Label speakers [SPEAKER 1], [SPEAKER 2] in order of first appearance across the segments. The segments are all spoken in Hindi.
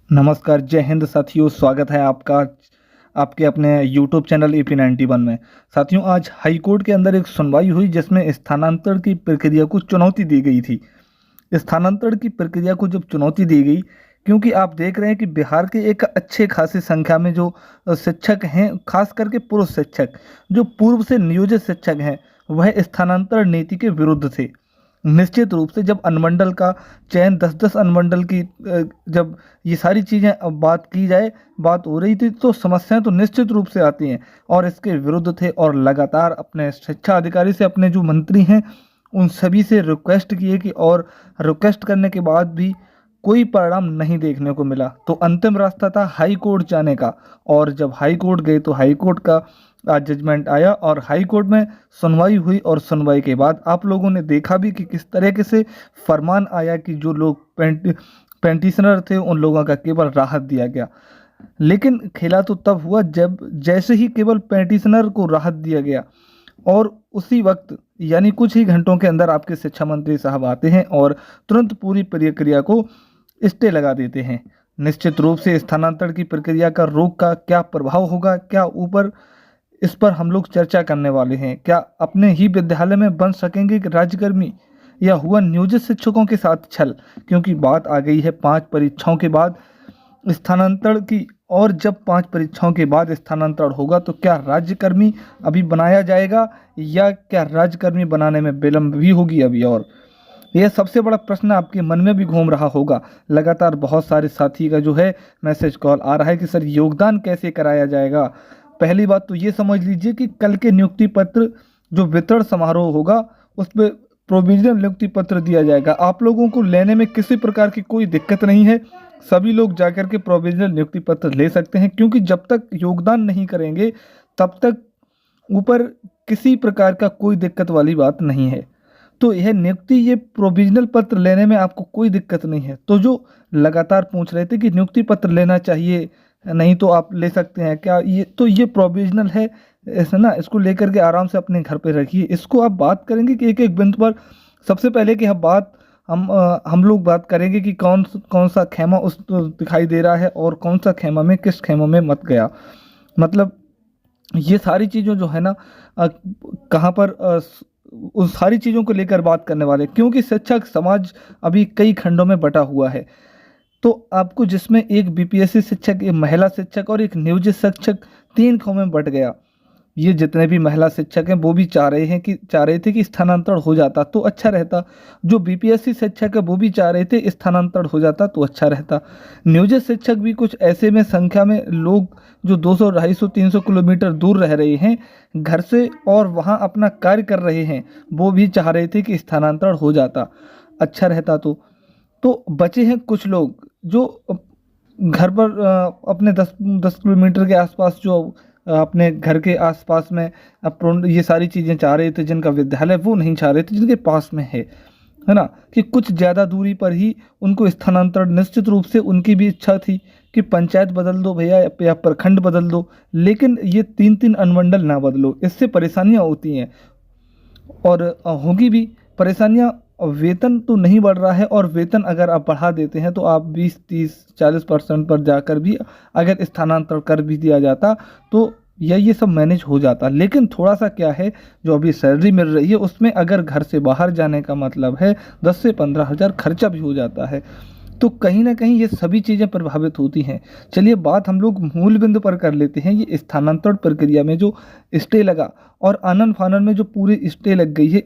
[SPEAKER 1] नमस्कार, जय हिंद साथियों। स्वागत है आपका आपके अपने यूट्यूब चैनल एपी 91 में। साथियों, आज हाई कोर्ट के अंदर एक सुनवाई हुई जिसमें स्थानांतरण की प्रक्रिया को चुनौती दी गई थी। स्थानांतरण की प्रक्रिया को जब चुनौती दी गई, क्योंकि आप देख रहे हैं कि बिहार के एक अच्छे खासी संख्या में जो शिक्षक हैं, खास करके पुरुष शिक्षक, जो पूर्व से नियोजित शिक्षक हैं, वह स्थानांतरण नीति के विरुद्ध थे। निश्चित रूप से जब अनुमंडल का चयन 10-10 अनुमंडल की जब ये सारी चीज़ें अब बात की जाए, बात हो रही थी, तो समस्याएं तो निश्चित रूप से आती हैं और इसके विरुद्ध थे। और लगातार अपने शिक्षा अधिकारी से, अपने जो मंत्री हैं, उन सभी से रिक्वेस्ट किए कि, और रिक्वेस्ट करने के बाद भी कोई परिणाम नहीं देखने को मिला। तो अंतिम रास्ता था हाई कोर्ट जाने का। और जब हाई कोर्ट गए तो हाई कोर्ट का आज जजमेंट आया और हाई कोर्ट में सुनवाई हुई। और सुनवाई के बाद आप लोगों ने देखा भी कि किस तरीके से फरमान आया कि जो लोग पेंटिशनर थे उन लोगों का केवल राहत दिया गया। लेकिन खेला तो तब हुआ जब जैसे ही केवल पेंटिशनर को राहत दिया गया और उसी वक्त यानी कुछ ही घंटों के अंदर आपके शिक्षा मंत्री साहब आते हैं और तुरंत पूरी प्रक्रिया को स्टे लगा देते हैं। निश्चित रूप से स्थानांतरण की प्रक्रिया का रोक का क्या प्रभाव होगा, क्या ऊपर इस पर हम लोग चर्चा करने वाले हैं। क्या अपने ही विद्यालय में बन सकेंगे कि राज्यकर्मी, या हुआ नियोजित शिक्षकों के साथ छल? क्योंकि बात आ गई है 5 परीक्षाओं के बाद स्थानांतरण की, और जब 5 परीक्षाओं के बाद स्थानांतरण होगा तो क्या राज्यकर्मी अभी बनाया जाएगा, या क्या राज्यकर्मी बनाने में विलंब भी होगी अभी? और यह सबसे बड़ा प्रश्न आपके मन में भी घूम रहा होगा। लगातार बहुत सारे साथी का जो है मैसेज कॉल आ रहा है कि सर योगदान कैसे कराया जाएगा। पहली बात तो ये समझ लीजिए कि कल के नियुक्ति पत्र जो वितरण समारोह होगा उस पर प्रोविजनल नियुक्ति पत्र दिया जाएगा। आप लोगों को लेने में किसी प्रकार की कोई दिक्कत नहीं है, सभी लोग जाकर के प्रोविजनल नियुक्ति पत्र ले सकते हैं, क्योंकि जब तक योगदान नहीं करेंगे तब तक ऊपर किसी प्रकार का कोई दिक्कत वाली बात नहीं है। तो यह नियुक्ति, ये प्रोविजनल पत्र लेने में आपको कोई दिक्कत नहीं है। तो जो लगातार पूछ रहे थे कि नियुक्ति पत्र लेना चाहिए, नहीं तो आप ले सकते हैं क्या, ये प्रोविजनल है, ऐसा ना, इसको लेकर के आराम से अपने घर पे रखिए। इसको आप बात करेंगे कि एक एक बिंदु पर। सबसे पहले कि हम लोग बात करेंगे कि कौन कौन सा खेमा उस दिखाई दे रहा है और कौन सा खेमा में किस खेमा में मत गया। मतलब ये सारी चीज़ों जो है ना, कहाँ पर उन सारी चीज़ों को लेकर बात करने वाले, क्योंकि शिक्षक समाज अभी कई खंडों में बटा हुआ है। तो आपको जिसमें एक बीपीएससी शिक्षक, एक महिला शिक्षक और एक नियोजित शिक्षक 3 खो में बट गया। ये जितने भी महिला शिक्षक हैं वो भी चाह रहे थे कि स्थानांतरण हो जाता तो अच्छा रहता। जो बीपीएससी शिक्षक है वो भी चाह रहे थे स्थानांतरण हो जाता तो अच्छा रहता। नियोजित शिक्षक भी कुछ ऐसे में संख्या में लोग जो 200, 250, 300 किलोमीटर दूर रह रहे हैं घर से और वहाँ अपना कार्य कर रहे हैं, वो भी चाह रहे थे कि स्थानांतरण हो जाता, अच्छा रहता। तो बचे हैं कुछ लोग जो घर पर अपने 10 किलोमीटर के आसपास, जो अपने घर के आसपास में ये सारी चीज़ें चाह रहे थे, जिनका विद्यालय वो नहीं चाह रहे थे, जिनके पास में है ना, कि कुछ ज़्यादा दूरी पर ही उनको स्थानांतरण। निश्चित रूप से उनकी भी इच्छा थी कि पंचायत बदल दो भैया, या प्रखंड बदल दो, लेकिन ये 3-3 अनुमंडल ना बदलो, इससे परेशानियाँ होती हैं और होगी भी परेशानियाँ। वेतन तो नहीं बढ़ रहा है, और वेतन अगर आप बढ़ा देते हैं तो आप 20, 30, 40% पर जाकर भी अगर स्थानांतरण कर भी दिया जाता तो ये सब मैनेज हो जाता। लेकिन थोड़ा सा क्या है, जो अभी सैलरी मिल रही है उसमें अगर घर से बाहर जाने का मतलब है 10 से 15 हज़ार खर्चा भी हो जाता है। तो कहीं ना कहीं ये सभी चीज़ें प्रभावित होती हैं। चलिए बात हम लोग मूल बिंदु पर कर लेते हैं। ये स्थानांतरण प्रक्रिया में जो स्टे लगा और आनन फानन में जो पूरी स्टे लग गई है,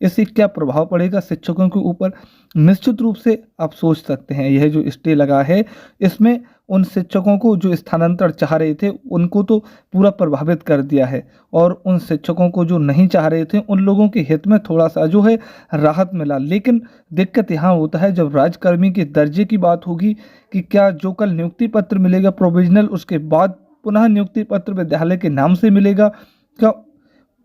[SPEAKER 1] इससे क्या प्रभाव पड़ेगा शिक्षकों के ऊपर? निश्चित रूप से आप सोच सकते हैं, यह जो स्टे लगा है इसमें उन शिक्षकों को जो स्थानांतरण चाह रहे थे उनको तो पूरा प्रभावित कर दिया है, और उन शिक्षकों को जो नहीं चाह रहे थे उन लोगों के हित में थोड़ा सा जो है राहत मिला। लेकिन दिक्कत यहाँ होता है जब राजकर्मी के दर्जे की बात होगी कि क्या जो कल नियुक्ति पत्र मिलेगा प्रोविजनल, उसके बाद पुनः नियुक्ति पत्र विद्यालय के नाम से मिलेगा, क्या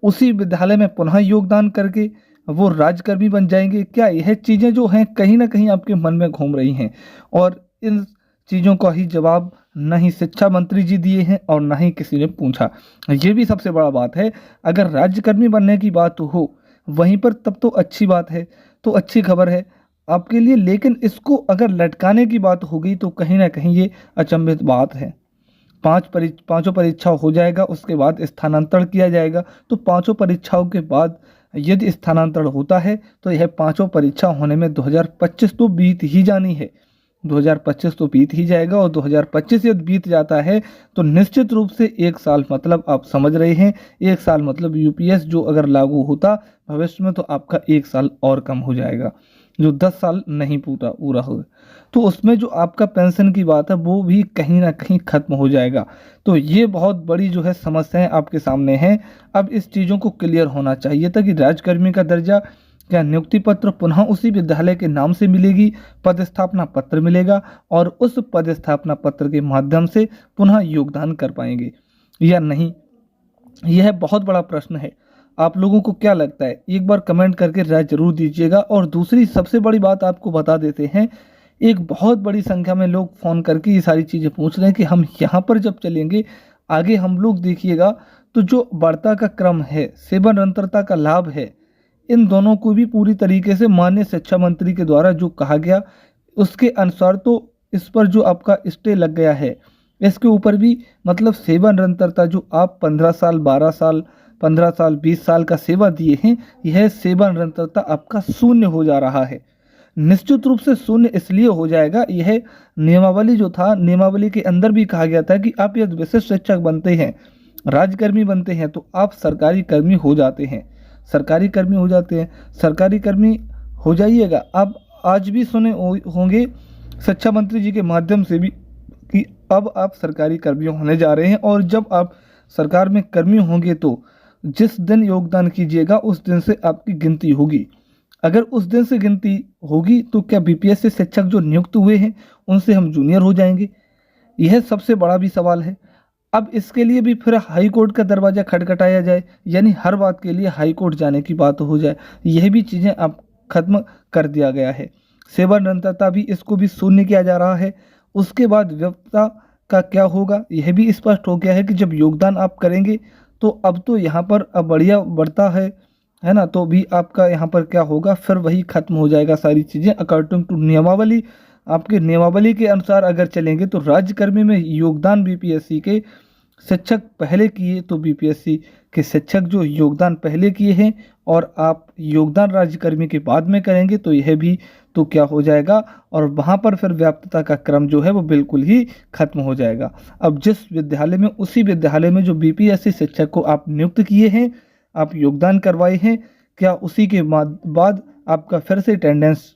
[SPEAKER 1] उसी विद्यालय में पुनः योगदान करके वो राजकर्मी बन जाएंगे? क्या यह चीज़ें जो हैं कहीं ना कहीं आपके मन में घूम रही हैं, और इन चीज़ों का ही जवाब न ही शिक्षा मंत्री जी दिए हैं और न ही किसी ने पूछा। ये भी सबसे बड़ा बात है। अगर राज्यकर्मी बनने की बात हो वहीं पर, तब तो अच्छी बात है, तो अच्छी खबर है। आपके लिए, लेकिन इसको अगर लटकाने की बात हो गई तो कहीं ना कहीं ये अचंभित बात है। पांचों परीक्षा हो जाएगा, उसके बाद स्थानांतरण किया जाएगा। तो पांचों परीक्षाओं के बाद यदि स्थानांतरण होता है तो यह पांचों परीक्षा होने में 2025 तो बीत ही जानी है। 2025 तो बीत ही जाएगा, और 2025 यदि बीत जाता है तो निश्चित रूप से एक साल, मतलब आप समझ रहे हैं, एक साल मतलब यूपीएस जो अगर लागू होता भविष्य में तो आपका एक साल और कम हो जाएगा, जो 10 साल नहीं पूरा होगा। तो उसमें जो आपका पेंशन की बात है वो भी कहीं ना कहीं खत्म हो जाएगा। तो ये बहुत बड़ी जो है समस्याएं आपके सामने हैं। अब इस चीज़ों को क्लियर होना चाहिए था कि राज्यकर्मी का दर्जा, क्या नियुक्ति पत्र पुनः उसी विद्यालय के नाम से मिलेगी, पदस्थापना पत्र मिलेगा, और उस पदस्थापना पत्र के माध्यम से पुनः योगदान कर पाएंगे या नहीं, यह बहुत बड़ा प्रश्न है। आप लोगों को क्या लगता है, एक बार कमेंट करके राय जरूर दीजिएगा। और दूसरी सबसे बड़ी बात आपको बता देते हैं, एक बहुत बड़ी संख्या में लोग फ़ोन करके ये सारी चीज़ें पूछ रहे हैं कि हम यहाँ पर जब चलेंगे आगे, हम लोग देखिएगा तो जो बढ़ता का क्रम है, सेवानिरंतरता का लाभ है, इन दोनों को भी पूरी तरीके से माननीय शिक्षा मंत्री के द्वारा जो कहा गया उसके अनुसार तो इस पर जो आपका स्टे लग गया है, इसके ऊपर भी मतलब सेवा निरंतरता जो आप 15 साल 12 साल 15 साल 20 साल का सेवा दिए हैं, यह सेवा निरंतरता आपका शून्य हो जा रहा है। निश्चित रूप से शून्य इसलिए हो जाएगा, यह नियमावली जो था, नियमावली के अंदर भी कहा गया था कि आप यदि विशिष्ट शिक्षक बनते हैं, राज्यकर्मी बनते हैं तो आप सरकारी कर्मी हो जाते हैं, सरकारी कर्मी हो जाते हैं, सरकारी कर्मी हो जाइएगा। आप आज भी सुने होंगे शिक्षा मंत्री जी के माध्यम से भी कि अब आप सरकारी कर्मी होने जा रहे हैं, और जब आप सरकार में कर्मी होंगे तो जिस दिन योगदान कीजिएगा उस दिन से आपकी गिनती होगी। अगर उस दिन से गिनती होगी तो क्या बीपीएससी शिक्षक जो नियुक्त हुए हैं उनसे हम जूनियर हो जाएंगे? यह सबसे बड़ा भी सवाल है। अब इसके लिए भी फिर हाई कोर्ट का दरवाज़ा खटखटाया जाए, यानी हर बात के लिए हाई कोर्ट जाने की बात हो जाए, यह भी चीज़ें अब खत्म कर दिया गया है। सेवा निरंतरता भी, इसको भी शून्य किया जा रहा है। उसके बाद व्यवता का क्या होगा, यह भी स्पष्ट हो गया है कि जब योगदान आप करेंगे तो अब तो यहाँ पर अब बढ़िया बढ़ता है ना, तो भी आपका यहाँ पर क्या होगा, फिर वही खत्म हो जाएगा सारी चीज़ें अकॉर्डिंग टू नियमावली। आपके नियमावली के अनुसार अगर चलेंगे तो राज्यकर्मी में योगदान बीपीएससी के शिक्षक पहले किए तो बीपीएससी के शिक्षक जो योगदान पहले किए हैं, और आप योगदान राज्यकर्मी के बाद में करेंगे तो यह भी तो क्या हो जाएगा, और वहाँ पर फिर व्याप्तता का क्रम जो है वो बिल्कुल ही खत्म हो जाएगा। अब जिस विद्यालय में, उसी विद्यालय में जो बीपीएससी शिक्षक को आप नियुक्त किए हैं, आप योगदान करवाए हैं, क्या उसी के बाद आपका फिर से अटेंडेंस